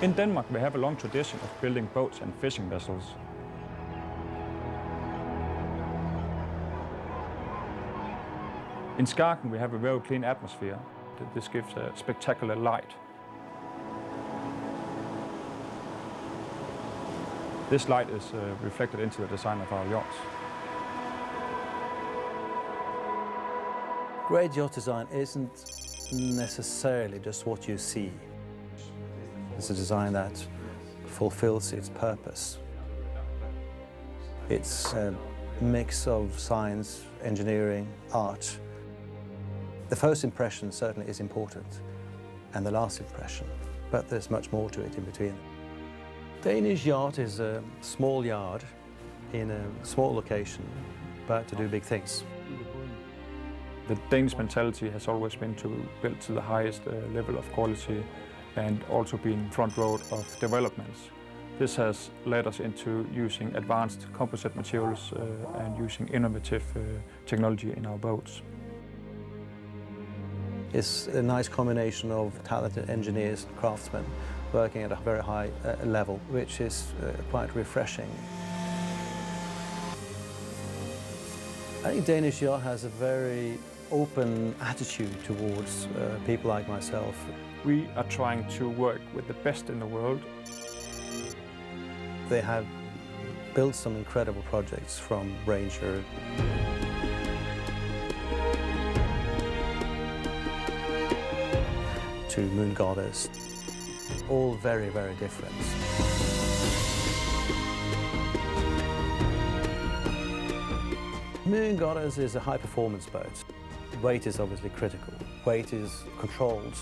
In Denmark, we have a long tradition of building boats and fishing vessels. In Skagen, we have a very clean atmosphere. This gives a spectacular light. This light is reflected into the design of our yachts. Great yacht design isn't necessarily just what you see. It's a design that fulfills its purpose. It's a mix of science, engineering, art. The first impression certainly is important, and the last impression, but there's much more to it in between. Danish yacht is a small yard in a small location, but to do big things. The Danish mentality has always been to build to the highest level of quality and also being front row of developments. This has led us into using advanced composite materials and using innovative technology in our boats. It's a nice combination of talented engineers and craftsmen working at a very high level, which is quite refreshing. I think Danish yacht has a very open attitude towards people like myself. We are trying to work with the best in the world. They have built some incredible projects, from Ranger to Moon Goddess, all very, very different. Moon Goddess is a high-performance boat. Weight is obviously critical. Weight is controlled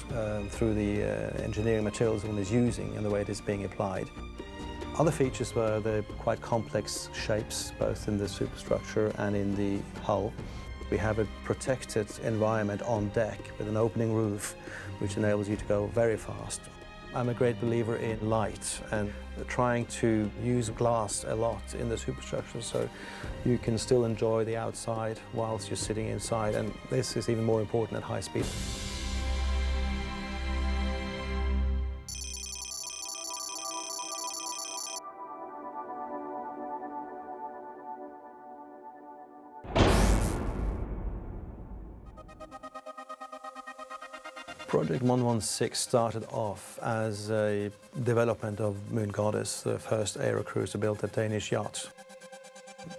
through the engineering materials one is using and the way it is being applied. Other features were the quite complex shapes, both in the superstructure and in the hull. We have a protected environment on deck with an opening roof, which enables you to go very fast. I'm a great believer in light and trying to use glass a lot in the superstructure so you can still enjoy the outside whilst you're sitting inside, and this is even more important at high speed. Project 116 started off as a development of Moon Goddess, the first aero cruiser built at Danish yacht.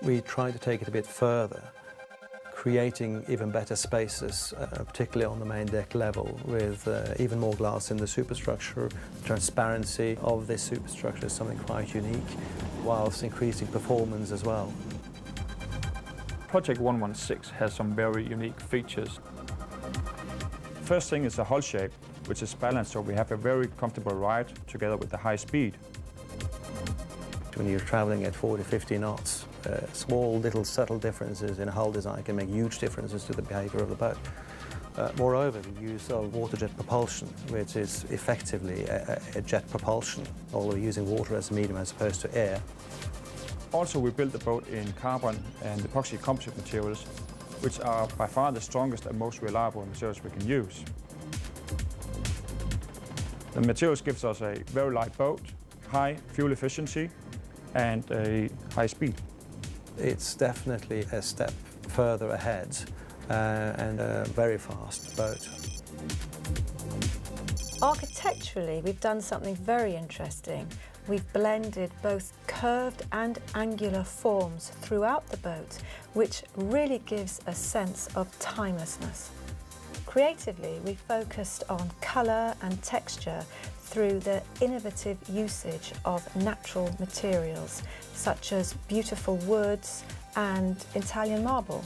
We tried to take it a bit further, creating even better spaces, particularly on the main deck level, with even more glass in the superstructure. The transparency of this superstructure is something quite unique, whilst increasing performance as well. Project 116 has some very unique features. First thing is the hull shape, which is balanced so we have a very comfortable ride together with the high speed. When you're traveling at 40-50 knots, small little subtle differences in hull design can make huge differences to the behavior of the boat. Moreover, the use of water jet propulsion, which is effectively a jet propulsion, although using water as a medium as opposed to air. Also, we built the boat in carbon and epoxy composite materials, which are by far the strongest and most reliable materials we can use. The materials gives us a very light boat, high fuel efficiency and a high speed. It's definitely a step further ahead and a very fast boat. Architecturally, we've done something very interesting. We've blended both curved and angular forms throughout the boat, which really gives a sense of timelessness. Creatively, we focused on colour and texture through the innovative usage of natural materials, such as beautiful woods and Italian marble.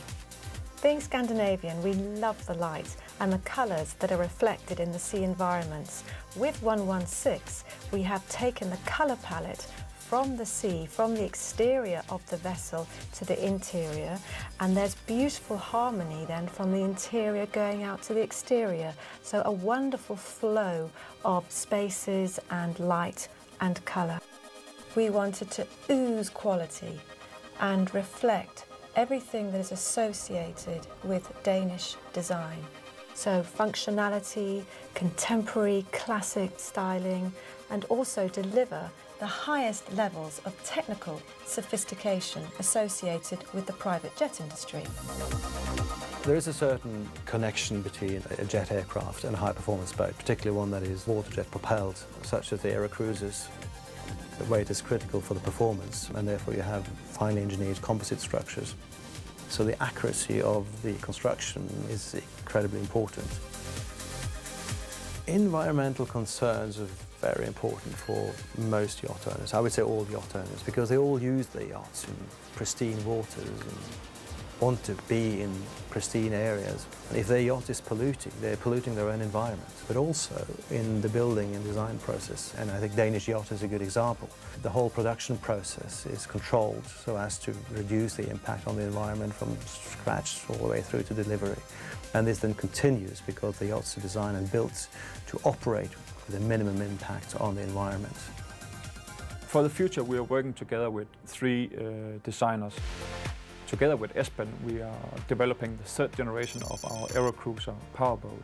Being Scandinavian, we love the light and the colours that are reflected in the sea environments. With 116, we have taken the colour palette from the sea, from the exterior of the vessel to the interior, and there's beautiful harmony then from the interior going out to the exterior. So a wonderful flow of spaces and light and colour. We wanted to ooze quality and reflect everything that is associated with Danish design. So functionality, contemporary, classic styling, and also deliver the highest levels of technical sophistication associated with the private jet industry. There is a certain connection between a jet aircraft and a high-performance boat, particularly one that is water-jet propelled, such as the aero cruisers. The weight is critical for the performance, and therefore you have finely engineered composite structures. So the accuracy of the construction is incredibly important. Environmental concerns are very important for most yacht owners. I would say all yacht owners, because they all use their yachts in pristine waters and want to be in pristine areas. If their yacht is polluting, they're polluting their own environment, but also in the building and design process. And I think Danish Yacht is a good example. The whole production process is controlled so as to reduce the impact on the environment from scratch all the way through to delivery. And this then continues because the yachts are designed and built to operate with a minimum impact on the environment. For the future, we are working together with three designers. Together with Espen, we are developing the third generation of our aerocruiser powerboat.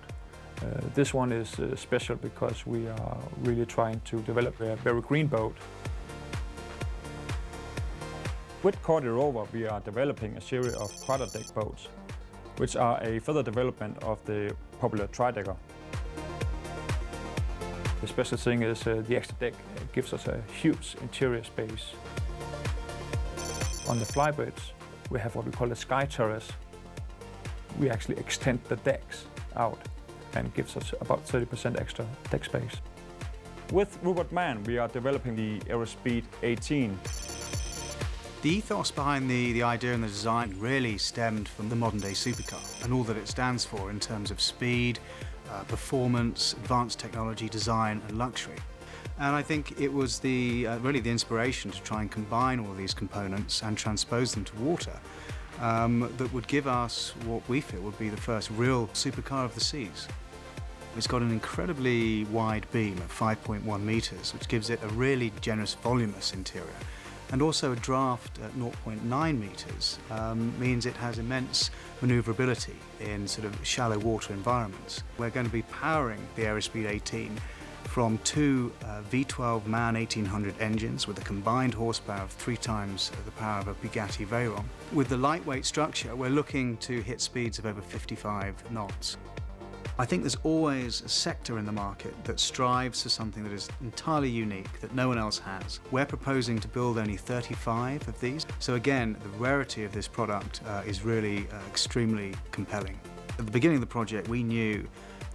This one is special because we are really trying to develop a very green boat. With Cordy Rover, we are developing a series of quarter-deck boats, which are a further development of the popular tri-decker. The special thing is the extra deck gives us a huge interior space. On the flyboats, we have what we call a sky terrace. We actually extend the decks out and gives us about 30% extra deck space. With Rupert Mann, we are developing the Aerospeed 18. The ethos behind the idea and the design really stemmed from the modern-day supercar and all that it stands for in terms of speed, performance, advanced technology, design and luxury. And I think it was really the inspiration to try and combine all of these components and transpose them to water that would give us what we feel would be the first real supercar of the seas. It's got an incredibly wide beam of 5.1 meters, which gives it a really generous, voluminous interior. And also a draft at 0.9 meters means it has immense maneuverability in sort of shallow water environments. We're going to be powering the Aerospeed 18 from two V12 MAN 1800 engines with a combined horsepower of 3 times the power of a Bugatti Veyron. With the lightweight structure, we're looking to hit speeds of over 55 knots. I think there's always a sector in the market that strives for something that is entirely unique, that no one else has. We're proposing to build only 35 of these. So again, the rarity of this product is really extremely compelling. At the beginning of the project, we knew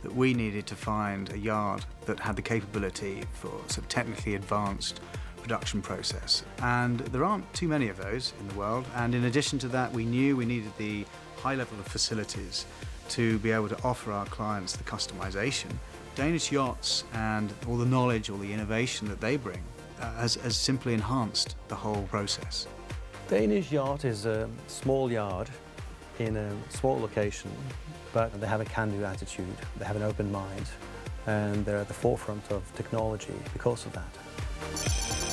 that we needed to find a yard that had the capability for sort of technically advanced production process. And there aren't too many of those in the world. And in addition to that, we knew we needed the high level of facilities to be able to offer our clients the customization. Danish Yachts and all the knowledge, all the innovation that they bring has simply enhanced the whole process. Danish Yacht is a small yard in a small location, but they have a can-do attitude, they have an open mind, and they're at the forefront of technology because of that.